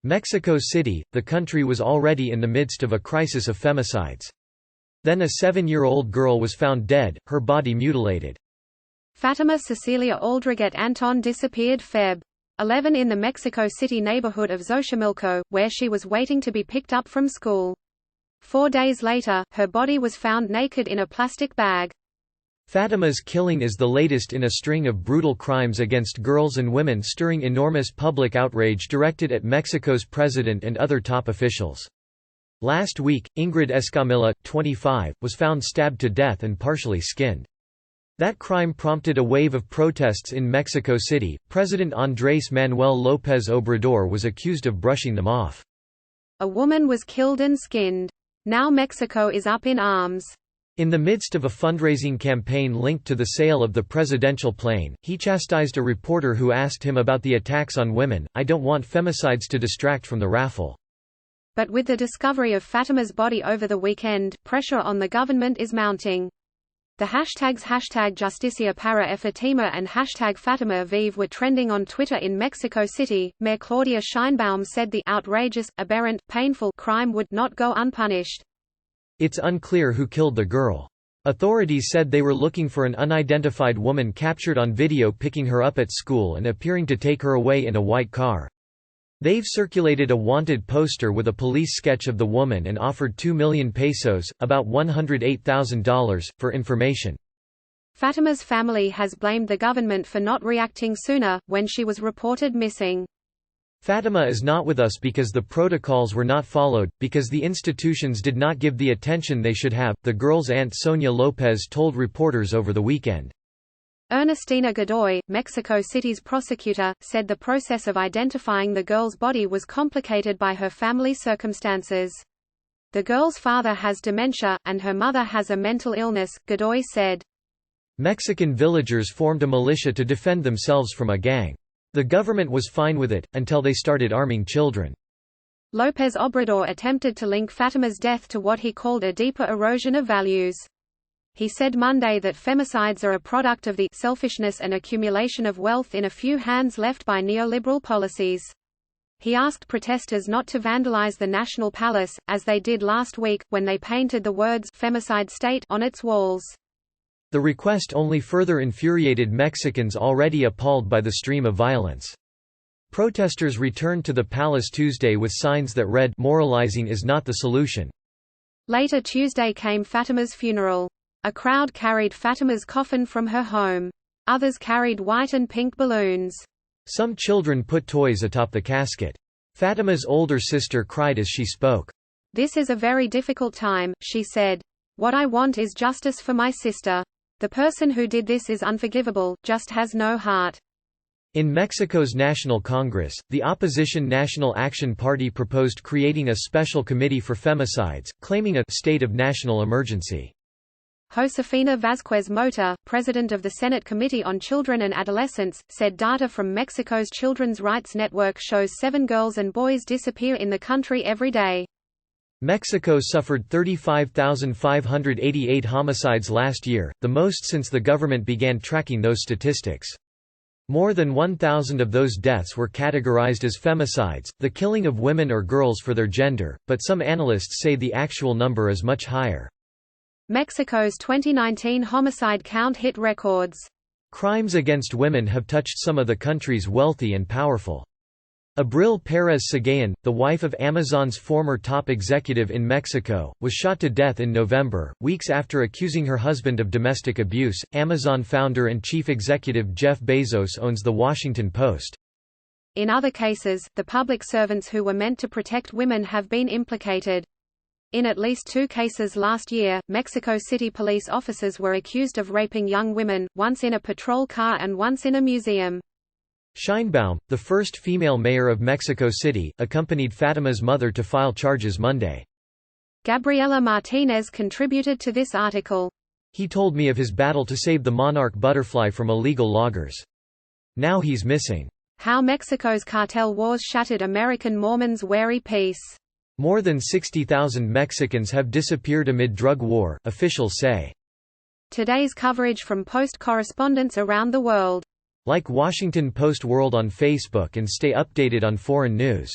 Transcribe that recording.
Mexico City, the country was already in the midst of a crisis of femicides. Then a 7-year-old girl was found dead, her body mutilated. Fatima Cecilia Aldriguet Anton disappeared Feb. 11 in the Mexico City neighborhood of Xochimilco, where she was waiting to be picked up from school. 4 days later, her body was found naked in a plastic bag. Fatima's killing is the latest in a string of brutal crimes against girls and women stirring enormous public outrage directed at Mexico's president and other top officials. Last week, Ingrid Escamilla, 25, was found stabbed to death and partially skinned. That crime prompted a wave of protests in Mexico City. President Andrés Manuel López Obrador was accused of brushing them off. A woman was killed and skinned. Now Mexico is up in arms. In the midst of a fundraising campaign linked to the sale of the presidential plane, he chastised a reporter who asked him about the attacks on women. "I don't want femicides to distract from the raffle." But with the discovery of Fatima's body over the weekend, pressure on the government is mounting. The hashtags #Justicia para Fatima and #Fatima Vive were trending on Twitter in Mexico City. Mayor Claudia Sheinbaum said the outrageous, aberrant, painful crime would not go unpunished. It's unclear who killed the girl. Authorities said they were looking for an unidentified woman captured on video picking her up at school and appearing to take her away in a white car. They've circulated a wanted poster with a police sketch of the woman and offered 2 million pesos, about $108,000, for information. Fatima's family has blamed the government for not reacting sooner, when she was reported missing. Fatima is not with us because the protocols were not followed, because the institutions did not give the attention they should have, the girl's aunt Sonia Lopez told reporters over the weekend. Ernestina Godoy, Mexico City's prosecutor, said the process of identifying the girl's body was complicated by her family's circumstances. The girl's father has dementia, and her mother has a mental illness, Godoy said. Mexican villagers formed a militia to defend themselves from a gang. The government was fine with it, until they started arming children. López Obrador attempted to link Fatima's death to what he called a deeper erosion of values. He said Monday that femicides are a product of the selfishness and accumulation of wealth in a few hands left by neoliberal policies. He asked protesters not to vandalize the National Palace, as they did last week, when they painted the words "femicide state" on its walls. The request only further infuriated Mexicans already appalled by the stream of violence. Protesters returned to the palace Tuesday with signs that read, "Moralizing is not the solution." Later Tuesday came Fatima's funeral. A crowd carried Fatima's coffin from her home. Others carried white and pink balloons. Some children put toys atop the casket. Fatima's older sister cried as she spoke. "This is a very difficult time," she said. "What I want is justice for my sister. The person who did this is unforgivable, just has no heart." In Mexico's National Congress, the opposition National Action Party proposed creating a special committee for femicides, claiming a state of national emergency. Josefina Vázquez Mota, president of the Senate Committee on Children and Adolescents, said data from Mexico's Children's Rights Network shows 7 girls and boys disappear in the country every day. Mexico suffered 35,588 homicides last year, the most since the government began tracking those statistics. More than 1,000 of those deaths were categorized as femicides, the killing of women or girls for their gender, but some analysts say the actual number is much higher. Mexico's 2019 homicide count hit records. Crimes against women have touched some of the country's wealthy and powerful. Abril Pérez Sagayan, the wife of Amazon's former top executive in Mexico, was shot to death in November, weeks after accusing her husband of domestic abuse. Amazon founder and chief executive Jeff Bezos owns The Washington Post. In other cases, the public servants who were meant to protect women have been implicated. In at least 2 cases last year, Mexico City police officers were accused of raping young women, once in a patrol car and once in a museum. Sheinbaum, the first female mayor of Mexico City, accompanied Fatima's mother to file charges Monday. Gabriela Martinez contributed to this article. He told me of his battle to save the monarch butterfly from illegal loggers. Now he's missing. How Mexico's cartel wars shattered American Mormons' wary peace. More than 60,000 Mexicans have disappeared amid drug war, officials say. Today's coverage from Post correspondents around the world. Like Washington Post World on Facebook and stay updated on foreign news.